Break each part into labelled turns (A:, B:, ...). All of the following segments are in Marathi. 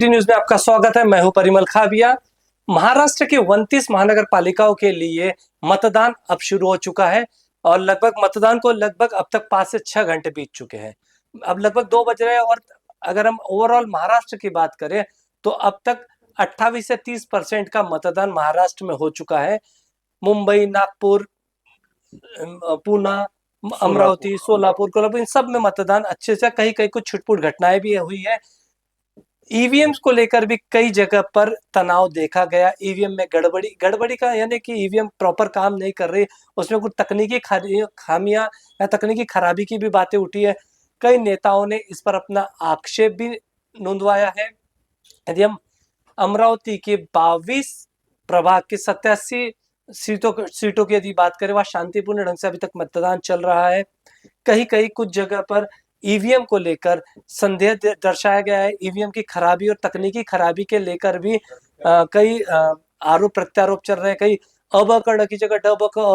A: न्यूज में आपका स्वागत है। मैं हूं परिमल खाबिया। महाराष्ट्र की 29 महानगर पालिकाओं के लिए मतदान अब शुरू हो चुका है और मतदान को लगभग अब तक 5 से 6 घंटे बीत चुके हैं। अब लगभग 2 बज रहे हैं और अगर हम ओवरऑल महाराष्ट्र की बात करें तो अब तक 28 से 30% का मतदान महाराष्ट्र में हो चुका है। मुंबई, नागपुर, पूना, अमरावती, सोलापुर, कोल्हापुर इन सब में मतदान अच्छे से, कहीं कहीं कुछ छुटपुट घटनाएं भी हुई है। ईवीएम को लेकर भी कई जगह पर तनाव देखा गया। ईवीएम में गड़बड़ी का यानी कि ईवीएम प्रॉपर काम नहीं कर रही, उसमें कुछ तकनीकी खामियां या तकनीकी खराबी की भी बातें उठी है। कई नेताओं ने इस पर अपना आक्षेप भी नोंदवाया है। यदि हम अमरावती के 22 प्रभाग के 87 सीटों की यदि बात करें, वह शांतिपूर्ण ढंग से अभी तक मतदान चल रहा है। कहीं कहीं कुछ जगह पर ईवीएम को लेकर संदेह दर्शाया गया है। ईवीएम की खराबी और तकनीकी खराबी के लेकर भी कई आरोप प्रत्यारोप चल रहे हैं। कई अ की जगह ड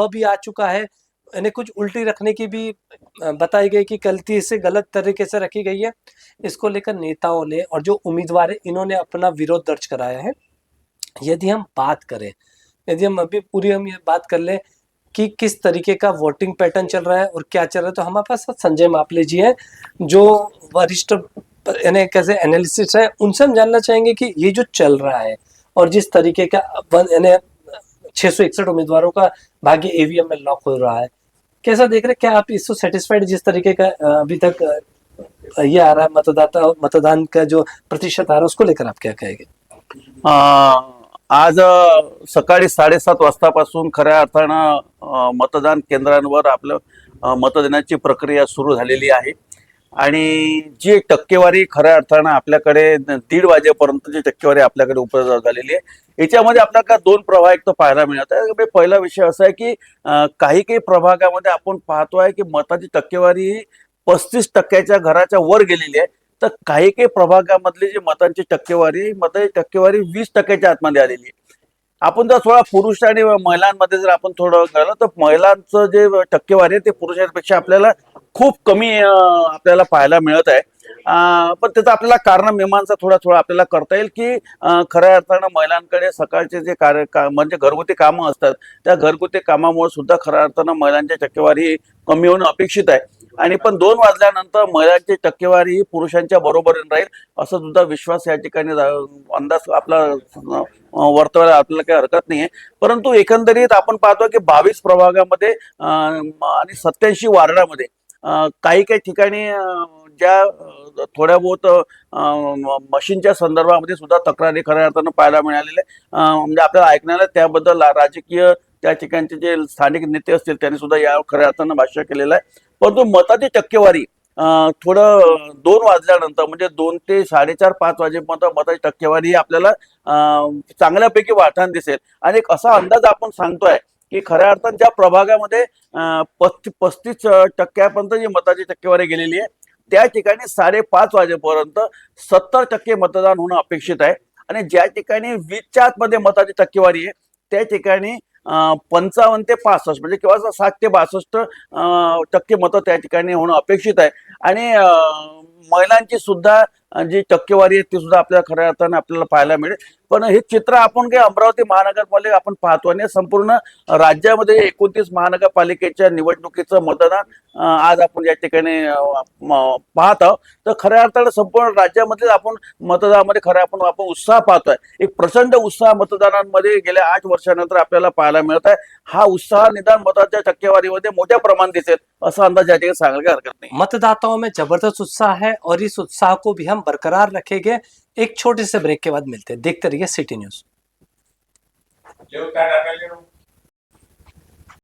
A: भी आ चुका है। इन्हें कुछ उल्टी रखने की भी बताई गई कि गलती से गलत तरीके से रखी गई है। इसको लेकर नेताओं ने और जो उम्मीदवार है इन्होंने अपना विरोध दर्ज कराया है। यदि हम बात करें, यदि हम अभी पूरी हम ये बात कर लें कि किस तरीके का वोटिंग पैटर्न चल रहा है और क्या चल रहा है, तो हमारे पास संजय मापले जी हैं जो वरिष्ठ यानी कैसे एनालिसिस है। उनसे हम जानना चाहेंगे कि ये जो चल रहा है और जिस तरीके का यानी 661 उम्मीदवारों का भाग्य ईवीएम में लॉक हो रहा है, कैसा देख रहे हैं? क्या आप इससे सेटिस्फाइड जिस तरीके का अभी तक ये आ रहा है मतदान का जो प्रतिशत आ रहा है, उसको लेकर आप क्या कहेंगे?
B: आज सकाळी 7:30 वाजतापासून खऱ्या अर्थानं मतदान केंद्रांवर आपलं मत देण्याची प्रक्रिया सुरू झालेली आहे आणि जी टक्केवारी खऱ्या अर्थानं आपल्याकडे 1:30 वाजेपर्यंत जी टक्केवारी आपल्याकडे उपलब्ध झालेली आहे, याच्यामध्ये आपल्याला 2 प्रभाग एक तर पाहायला मिळत आहे. पहिला विषय असा आहे की काही काही प्रभागामध्ये आपण पाहतोय की मताची टक्केवारी 35% घराच्या वर गेलेली आहे. तर काही काही प्रभागामधली जी मतांची टक्केवारी 20% आतमध्ये आलेली आहे. आपण जर थोडा पुरुष आणि महिलांमध्ये जर आपण थोडं गेलो तर महिलांचं जे टक्केवारी आहे ते पुरुषांपेक्षा आपल्याला खूप कमी आपल्याला पाहायला मिळत आहे. पण त्याचं आपल्याला कारण मीमांसा थोडा आपल्याला करता येईल की खऱ्या अर्थानं महिलांकडे सकाळचे जे म्हणजे घरगुती कामं असतात, त्या घरगुती कामामुळे सुद्धा खऱ्या अर्थानं महिलांची टक्केवारी कमी होणं अपेक्षित आहे. आणि पण 2 वाजल्यानंतर महिलांची टक्केवारी ही पुरुषांच्या बरोबरीने राहील असं सुद्धा विश्वास या ठिकाणी अंदाज आपला वर्तवायला आपल्याला काही हरकत नाहीये. परंतु एकंदरीत आपण पाहतो की 22 प्रभागामध्ये आणि 87 वार्डामध्ये काही काही ठिकाणी ज्या थोड्या बहुत मशीनच्या संदर्भामध्ये सुद्धा तक्रारी खऱ्या अर्थानं पाहायला मिळालेल्या म्हणजे आपल्याला ऐकण्याला त्याबद्दल राजकीय त्या ठिकाणचे जे स्थानिक नेते असतील त्यांनी सुद्धा या खऱ्या अर्थानं भाष्य केलेलं आहे. परंतु मताची टक्केवारी थोडं 2 वाजल्यानंतर म्हणजे 2 ते 4:30-5 वाजेपर्यंत मताची टक्केवारी आपल्याला चांगल्यापैकी वाढताना दिसेल. आणि एक असा अंदाज आपण सांगतोय की खऱ्या अर्थानं ज्या प्रभागामध्ये 35% जी मताची टक्केवारी गेलेली आहे त्या ठिकाणी 5:30 वाजेपर्यंत 70% मतदान होणं अपेक्षित आहे. आणि ज्या ठिकाणी 20च्या आतमध्ये मताची टक्केवारी आहे त्या ठिकाणी 55 ते 65 म्हणजे किंवा 60 ते 62% मतं त्या ठिकाणी होणं अपेक्षित आहे. आणि महिलांची सुद्धा जी टक्केवारी आहे ती सुद्धा आपल्याला खऱ्या अर्थानं आपल्याला पाहायला मिळेल. पण हे चित्र आपण काही अमरावती महानगरपालिका आपण पाहतो आणि संपूर्ण राज्यामध्ये 29 महानगरपालिकेच्या निवडणुकीचं मतदान आज आपण या ठिकाणी पाहत आहोत. तर खऱ्या अर्थानं संपूर्ण राज्यामध्ये आपण मतदानामध्ये आपण उत्साह पाहतोय. एक प्रचंड उत्साह मतदानांमध्ये गेल्या 8 वर्षानंतर आपल्याला पाहायला मिळत आहे. हा उत्साह निदान मताच्या टक्केवारीमध्ये मोठ्या प्रमाणात दिसेल असं अंदाज या ठिकाणी सांगायला हरकत नाही.
A: मतदाताओं में जबरदस्त उत्साह है और इस उत्साह को भी हम बरकरार रखेंगे। एक छोटे से ब्रेक के बाद मिलते हैं। देखते रहिए सिटी न्यूज।